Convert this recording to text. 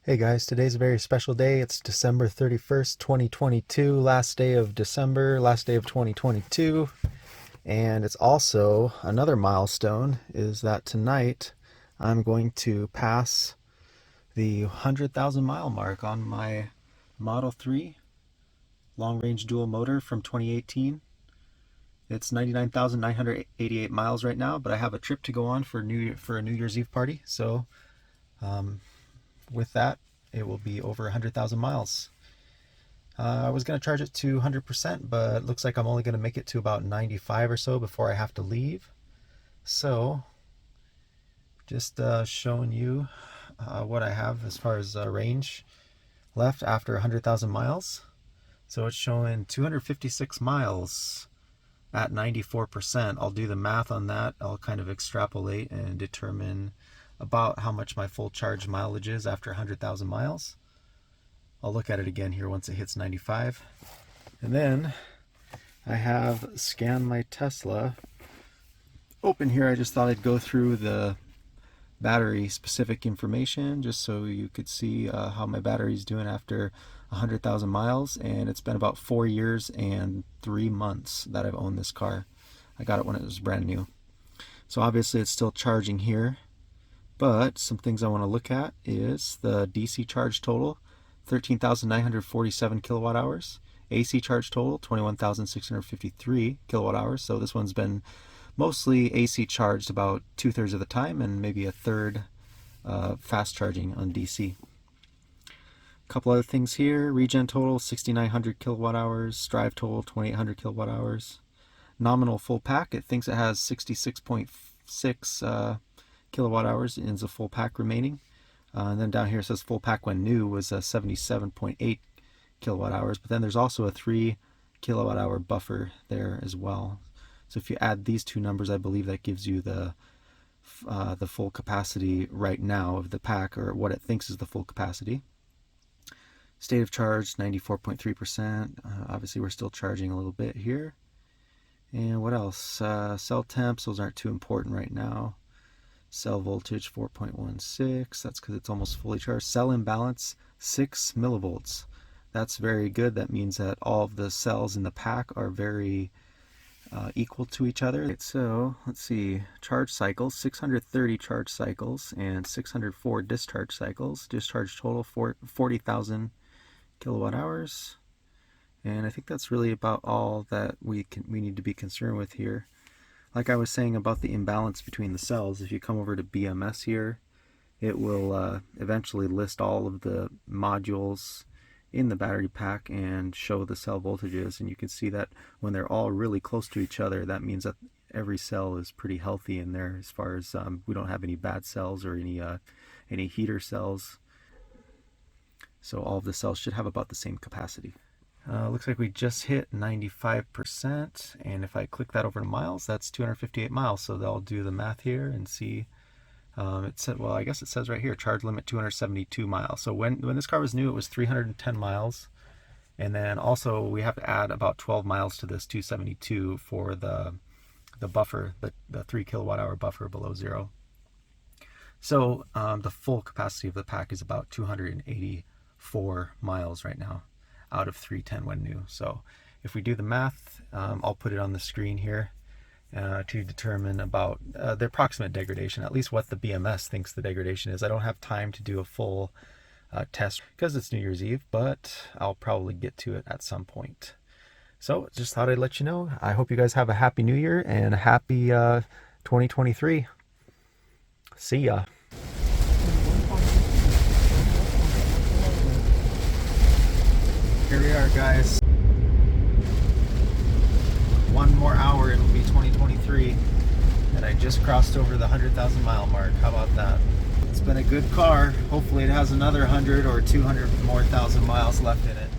Hey guys, today's a very special day. It's December 31st, 2022, last day of December, last day of 2022. And it's also another milestone is that tonight I'm going to pass the 100,000 mile mark on my Model 3 long range dual motor from 2018. It's 99,988 miles right now, but I have a trip to go on for a New Year's Eve party. So um, with that, it will be over 100,000 miles. I was going to charge it to 100%, but it looks like I'm only going to make it to about 95 or so before I have to leave. So, just showing you what I have as far as range left after 100,000 miles. So it's showing 256 miles at 94%. I'll do the math on that. I'll kind of extrapolate and determine about how much my full charge mileage is after 100,000 miles. I'll look at it again here once it hits 95. And then I have scanned my Tesla open here. I just thought I'd go through the battery specific information just so you could see how my battery is doing after 100,000 miles. And it's been about 4 years and 3 months that I've owned this car. I got it when it was brand new. So obviously it's still charging here. But some things I want to look at is the DC charge total, 13,947 kilowatt hours. AC charge total, 21,653 kilowatt hours. So this one's been mostly AC charged about 2/3 of the time and maybe a third fast charging on DC. A couple other things here. Regen total, 6,900 kilowatt hours. Drive total, 2,800 kilowatt hours. Nominal full pack, it thinks it has 66.6 kilowatt hours is a full pack remaining. And then down here it says full pack when new was 77.8 kilowatt hours, but then there's also a 3 kilowatt hour buffer there as well. So if you add these two numbers, I believe that gives you the full capacity right now of the pack, or what it thinks is the full capacity. State of charge, 94.3%. Obviously we're still charging a little bit here. And what else? Cell temps, those aren't too important right now. Cell voltage 4.16, that's because it's almost fully charged. Cell imbalance 6 millivolts. That's very good. That means that all of the cells in the pack are very equal to each other. Right, so let's see, charge cycles, 630 charge cycles and 604 discharge cycles. Discharge total 40,000 kilowatt hours. And I think that's really about all that we need to be concerned with here. Like I was saying about the imbalance between the cells, if you come over to BMS here, it will eventually list all of the modules in the battery pack and show the cell voltages. And you can see that when they're all really close to each other, that means that every cell is pretty healthy in there as far as we don't have any bad cells or any heater cells. So all of the cells should have about the same capacity. Looks like we just hit 95%, and if I click that over to miles, that's 258 miles. So they'll do the math here and see. It said, well, I guess it says right here, charge limit 272 miles. So when this car was new, it was 310 miles, and then also we have to add about 12 miles to this 272 for the buffer, the 3 kilowatt hour buffer below zero. So the full capacity of the pack is about 284 miles right now, out of 310 when new. So if we do the math, I'll put it on the screen here to determine about the approximate degradation, at least what the BMS thinks the degradation is. I don't have time to do a full test because it's New Year's Eve, but I'll probably get to it at some point. So just thought I'd let you know. I hope you guys have a happy New Year and a happy 2023. See ya. Here we are, guys. One more hour, it'll be 2023, and I just crossed over the 100,000 mile mark. How about that? It's been a good car. Hopefully it has another 100 or 200 more thousand miles left in it.